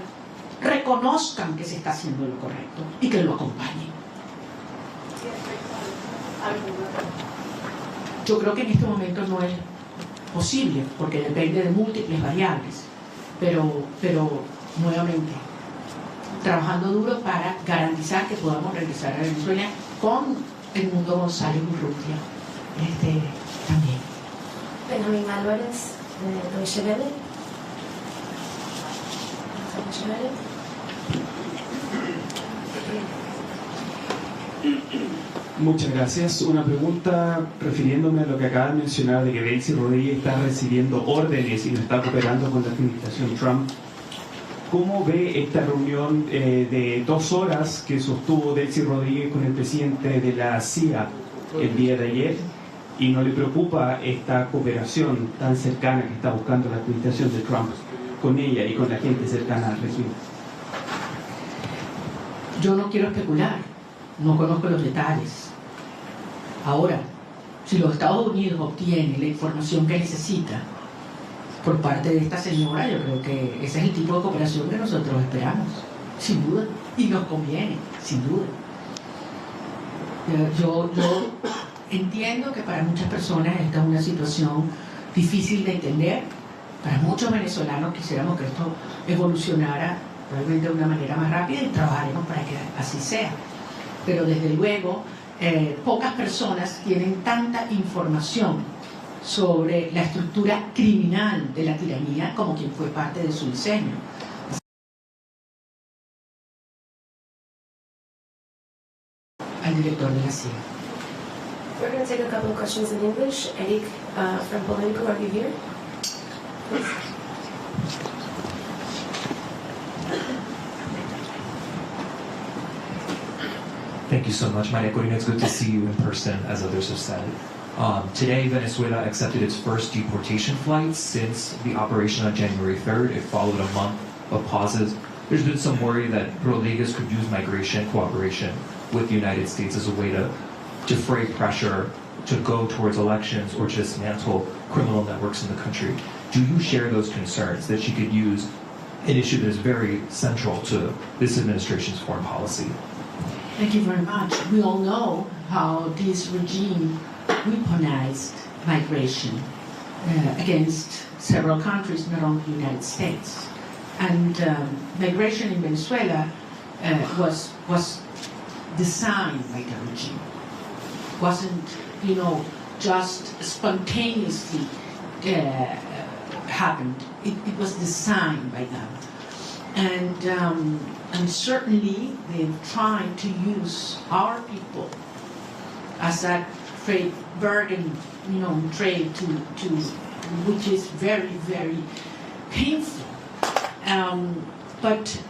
reconozcan que se está haciendo lo correcto y que lo acompañen. Yo creo que en este momento no es posible, porque depende de múltiples variables, pero nuevamente, trabajando duro para garantizar que podamos regresar a Venezuela con el mundo González Urrutia también. Benjamín Álvarez, de Deutsche Welle. Muchas gracias. Una pregunta refiriéndome a lo que acaba de mencionar de que Delcy Rodríguez está recibiendo órdenes y no está cooperando con la administración Trump. ¿Cómo ve esta reunión de 2 horas que sostuvo Delcy Rodríguez con el presidente de la CIA el día de ayer? ¿Y no le preocupa esta cooperación tan cercana que está buscando la administración de Trump con ella y con la gente cercana al régimen? Yo no quiero especular, no conozco los detalles. Ahora, si los Estados Unidos obtienen la información que necesita por parte de esta señora, yo creo que ese es el tipo de cooperación que nosotros esperamos, sin duda, y nos conviene, sin duda. Yo entiendo que para muchas personas esta es una situación difícil de entender. Para muchos venezolanos quisiéramos que esto evolucionara probablemente de una manera más rápida y trabajaremos para que así sea. Pero desde luego, pocas personas tienen tanta información sobre la estructura criminal de la tiranía como quien fue parte de su diseño. Al director de la CIA. We're going to take a couple of questions in English. Eric from Politico, are you here? Please. Thank you so much, Maria Corina. It's good to see you in person, as others have said. Today, Venezuela accepted its first deportation flights since the operation on January 3rd. It followed a month of pauses. There's been some worry that Rodriguez could use migration cooperation with the United States as a way to defray pressure to go towards elections or to dismantle criminal networks in the country. Do you share those concerns that she could use an issue that is very central to this administration's foreign policy? Thank you very much. We all know how this regime weaponized migration against several countries, not only the United States. And migration in Venezuela was designed by the regime. Wasn't, just spontaneously happened. It was designed by them. And certainly they've tried to use our people as that trade bargain, trade to which is very, very painful. But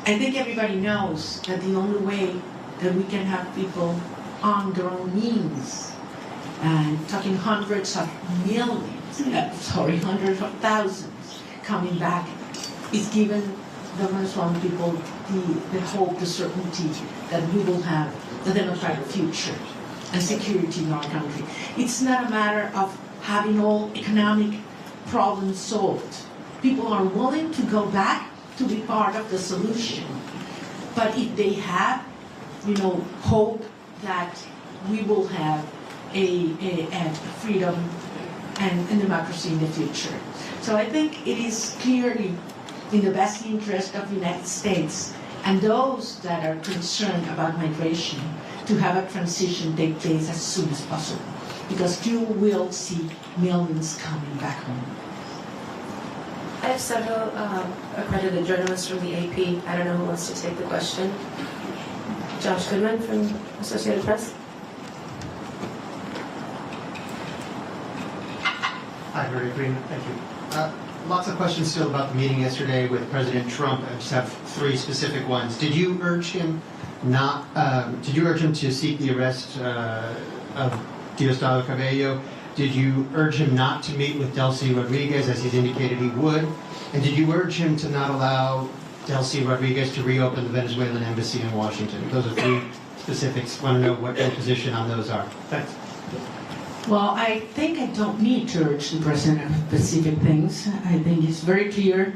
I think everybody knows that the only way that we can have people on their own means, and talking hundreds of millions, hundreds of thousands coming back, is given the Venezuelan people the hope, the certainty that we will have a democratic future and security in our country. It's not a matter of having all economic problems solved. People are willing to go back to be part of the solution. But if they have, hope that we will have a freedom and democracy in the future. So I think it is clearly in the best interest of the United States and those that are concerned about migration to have a transition take place as soon as possible, because you will see millions coming back home. I have several accredited journalists from the AP. I don't know who wants to take the question. Josh Goodman from Associated Press. Hi, Maria Corina. Thank you. Lots of questions still about the meeting yesterday with President Trump. I just have three specific ones. Did you urge him to seek the arrest of Diosdado Cabello? Did you urge him not to meet with Delcy Rodriguez, as he's indicated he would? And did you urge him to not allow Delcy Rodriguez to reopen the Venezuelan embassy in Washington? Those are three specifics. I want to know what your position on those are. Thanks. Well, I think I don't need to urge the President on specific things. I think it's very clear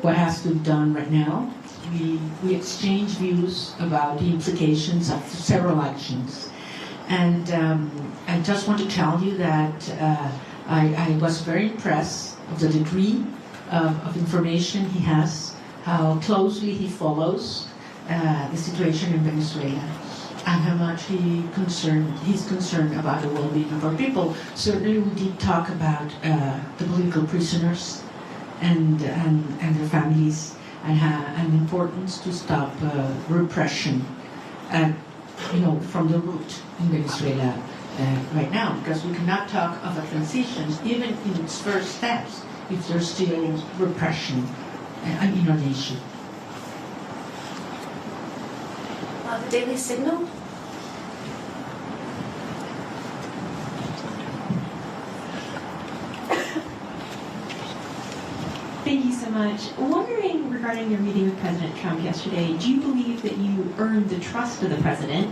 what has to be done right now. We exchange views about the implications of several actions. And I just want to tell you that I was very impressed of the degree of information he has, how closely he follows the situation in Venezuela, and how much he's concerned about the well-being of our people. Certainly we did talk about the political prisoners and their families, and importance to stop repression from the root in Venezuela right now, because we cannot talk of a transition, even in its first steps, if there's still repression in our nation. The Daily Signal. Thank you so much. Wondering regarding your meeting with President Trump yesterday, do you believe that you earned the trust of the president?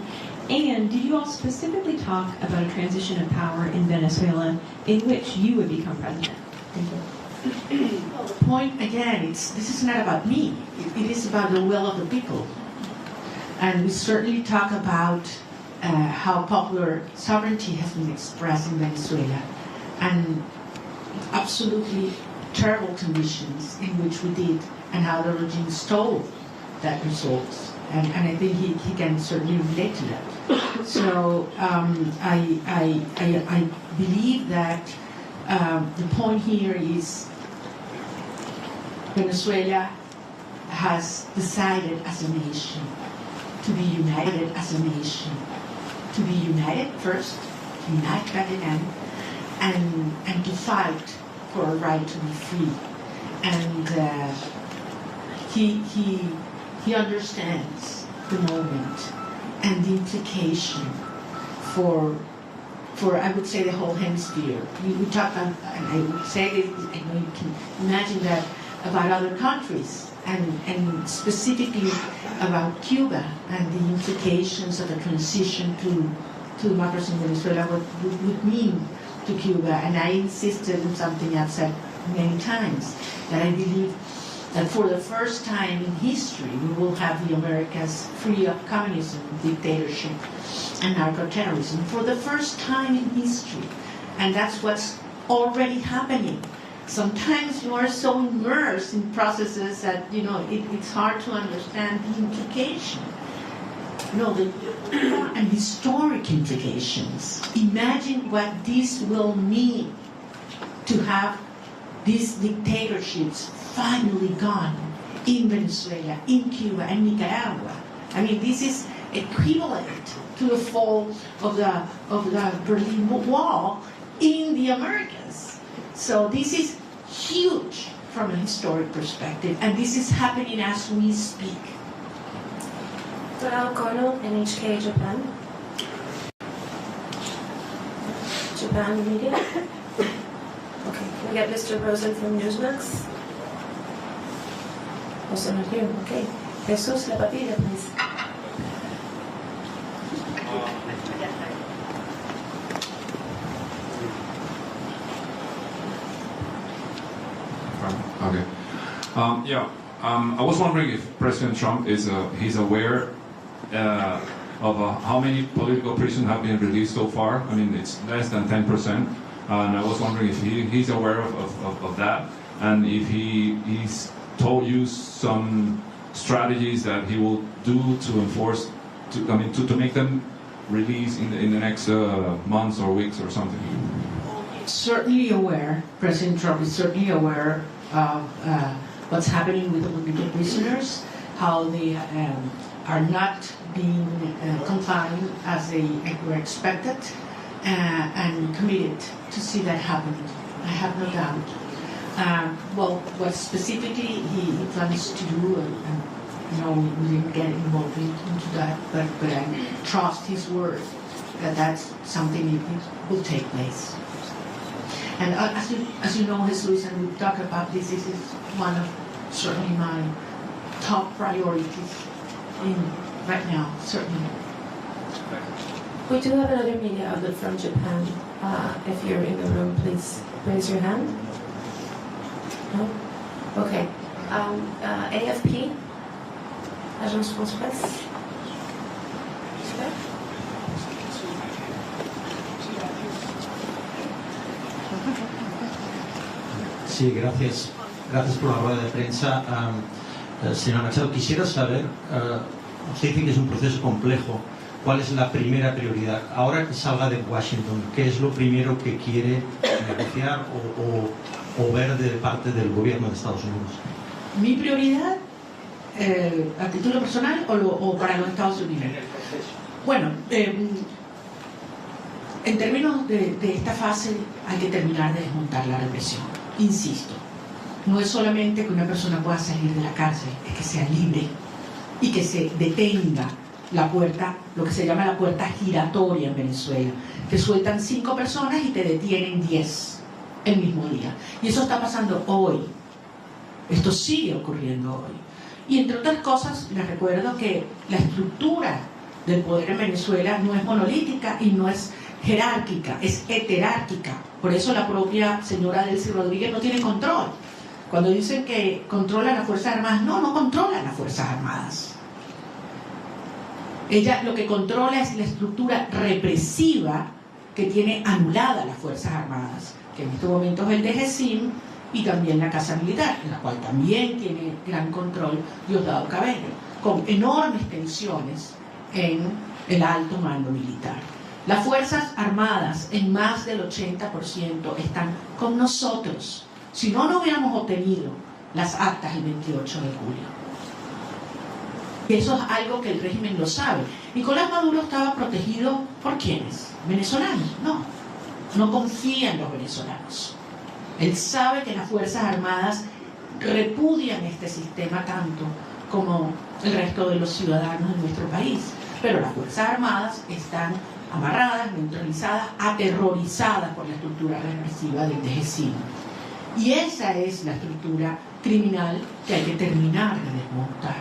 And did you all specifically talk about a transition of power in Venezuela in which you would become president? Thank you. Well, the point, again, this is not about me. It is about the will of the people. And we certainly talk about how popular sovereignty has been expressed in Venezuela, and absolutely terrible conditions in which we did, and how the regime stole that result. And I think he can certainly relate to that. So I believe that the point here is Venezuela has decided as a nation to be united as a nation, to be united first, to unite back again, and to fight for a right to be free. And he understands the moment and the implication for I would say the whole hemisphere. We talk about, and I would say this, I know you can imagine that about other countries, and specifically about Cuba and the implications of a transition to democracy in Venezuela, what would mean to Cuba. And I insisted on something I've said many times, that I believe that for the first time in history we will have the Americas free of communism, dictatorship, and narco-terrorism. For the first time in history. And that's what's already happening. Sometimes you are so immersed in processes that, it's hard to understand the implication. And historic implications. Imagine what this will mean to have these dictatorships finally gone in Venezuela, in Cuba, and Nicaragua. I mean, this is equivalent to the fall of the Berlin Wall in the Americas. So this is huge from a historic perspective, and this is happening as we speak. Doral Kono, NHK Japan. Japan media. Okay, can we get Mr. Rosen from Newsmax? Also not here, okay. Jesus La Papilla, please. Okay. I was wondering if President Trump he's aware of how many political prisoners have been released so far. I mean, it's less than 10%, and I was wondering if he's aware of that, and if he's told you some strategies that he will do to enforce, to make them release in the next months or weeks or something? Certainly aware, President Trump is certainly aware of what's happening with the political prisoners, how they are not being confined as they were expected, and committed to see that happen. I have no doubt. Well, what specifically he plans to do, we didn't get involved into that, but I trust his word that that's something that will take place. And as you know, Jesus, and we've talked about this is one of certainly my top priorities right now, certainly. We do have another media outlet from Japan. If you're in the room, please raise your hand. No? Okay. AFP, Agence France Presse. Sí, gracias. Gracias por la rueda de prensa. Señora Machado, quisiera saber, usted dice que es un proceso complejo, ¿cuál es la primera prioridad? Ahora que salga de Washington, ¿qué es lo primero que quiere negociar o ver de parte del gobierno de Estados Unidos? Mi prioridad, a título personal o para los Estados Unidos. Bueno, en términos de esta fase hay que terminar de desmontar la represión. Insisto, no es solamente que una persona pueda salir de la cárcel, es que sea libre y que se detenga la puerta, lo que se llama la puerta giratoria en Venezuela. Te sueltan 5 personas y te detienen 10 el mismo día. Y eso está pasando hoy. Esto sigue ocurriendo hoy. Y entre otras cosas, les recuerdo que la estructura del poder en Venezuela no es monolítica y no es jerárquica, es heterárquica. Por eso la propia señora Delcy Rodríguez no tiene control. Cuando dicen que controlan las Fuerzas Armadas, no controlan las Fuerzas Armadas. Ella lo que controla es la estructura represiva que tiene anulada las Fuerzas Armadas, que en este momento es el DGCIM y también la Casa Militar, en la cual también tiene gran control Diosdado Cabello, con enormes tensiones en el alto mando militar. Las Fuerzas Armadas, en más del 80%, están con nosotros. Si no hubiéramos obtenido las actas el 28 de julio. Y eso es algo que el régimen lo sabe. Nicolás Maduro estaba protegido ¿por quiénes? ¿Venezolanos? No confía en los venezolanos. Él sabe que las Fuerzas Armadas repudian este sistema tanto como el resto de los ciudadanos de nuestro país. Pero las Fuerzas Armadas están amarradas, neutralizadas, aterrorizadas por la estructura represiva del DGCIM. Y esa es la estructura criminal que hay que terminar de desmontar.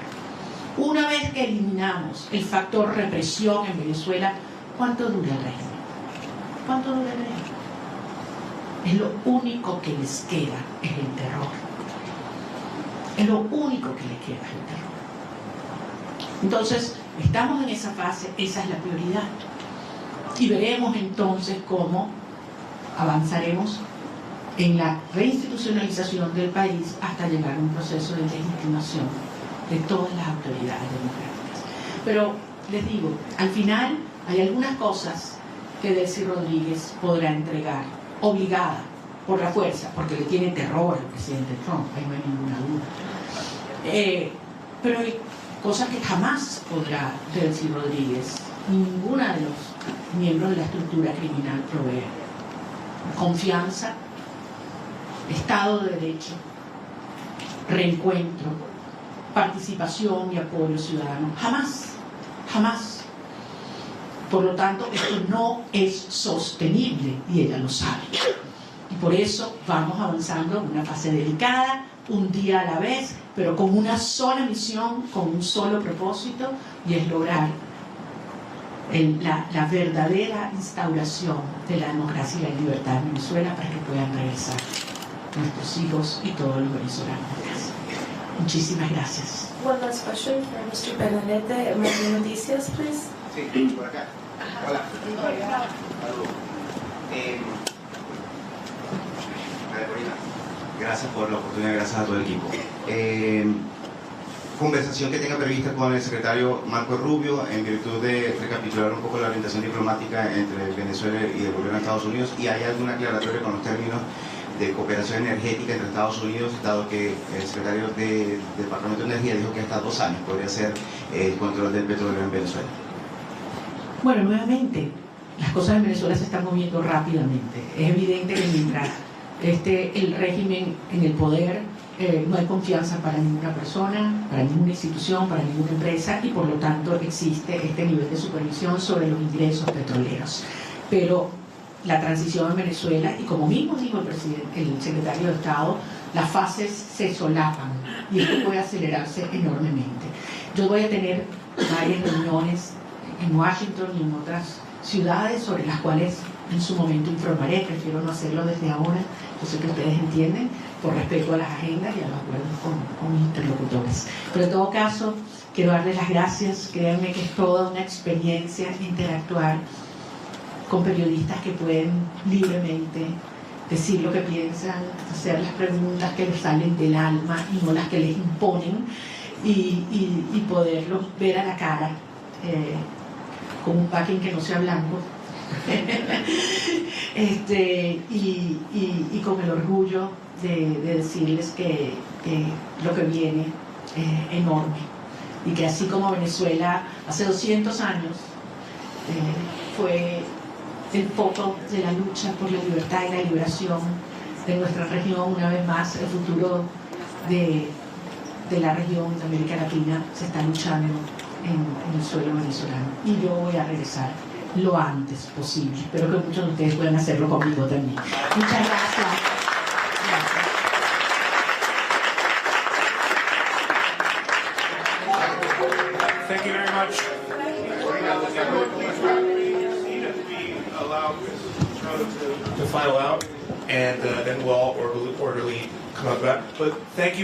Una vez que eliminamos el factor represión en Venezuela, ¿cuánto dura el régimen? ¿Cuánto dura el régimen? Es lo único que les queda, es el terror. Es lo único que les queda, es el terror. Entonces, estamos en esa fase, esa es la prioridad. Y veremos entonces cómo avanzaremos en la reinstitucionalización del país hasta llegar a un proceso de legitimación de todas las autoridades democráticas. Pero les digo, al final hay algunas cosas que Delcy Rodríguez podrá entregar, obligada por la fuerza, porque le tiene terror al presidente Trump, ahí no hay ninguna duda. Pero hay cosas que jamás podrá Delcy Rodríguez, ninguna de los miembros de la estructura criminal proveer. Confianza, Estado de Derecho, reencuentro, participación y apoyo ciudadano. Jamás, jamás. Por lo tanto, esto no es sostenible y ella lo sabe. Y por eso vamos avanzando en una fase delicada, un día a la vez, pero con una sola misión, con un solo propósito, y es lograr la verdadera instauración de la democracia y la libertad en Venezuela para que puedan regresar nuestros hijos y todos los venezolanos de casa. Muchísimas gracias. One last question for Mr. Benadet de María Noticias, please. Sí, por acá. Hola. Saludos. María Corina, gracias por la oportunidad, gracias a todo el equipo. conversación que tenga prevista con el secretario Marco Rubio en virtud de recapitular un poco la orientación diplomática entre Venezuela y el gobierno de Estados Unidos, y hay alguna aclaratoria con los términos de cooperación energética entre Estados Unidos, dado que el secretario del Departamento de Energía dijo que hasta 2 años podría ser el control del petróleo en Venezuela. Bueno, nuevamente, las cosas en Venezuela se están moviendo rápidamente. Es evidente que mientras esté el régimen en el poder, no hay confianza para ninguna persona, para ninguna institución, para ninguna empresa, y por lo tanto existe este nivel de supervisión sobre los ingresos petroleros. Pero la transición en Venezuela, y como mismo dijo el secretario de Estado, las fases se solapan y esto puede acelerarse enormemente. Yo voy a tener varias reuniones en Washington y en otras ciudades sobre las cuales en su momento informaré. Prefiero no hacerlo desde ahora, yo sé que ustedes entienden, por respeto a las agendas y a los acuerdos con mis interlocutores. Pero en todo caso, quiero darles las gracias. Créanme que es toda una experiencia interactuar con periodistas que pueden libremente decir lo que piensan, hacer las preguntas que les salen del alma y no las que les imponen, y poderlos ver a la cara con un packing que no sea blanco y con el orgullo de decirles que lo que viene es enorme, y que así como Venezuela hace 200 años fue el foco de la lucha por la libertad y la liberación de nuestra región, una vez más el futuro de la región de América Latina se está luchando en el suelo venezolano, y yo voy a regresar lo antes posible. Espero que muchos de ustedes puedan hacerlo conmigo también. Muchas gracias. Thank you very much. Allow to file out, and then we'll all orderly come up back. But thank you.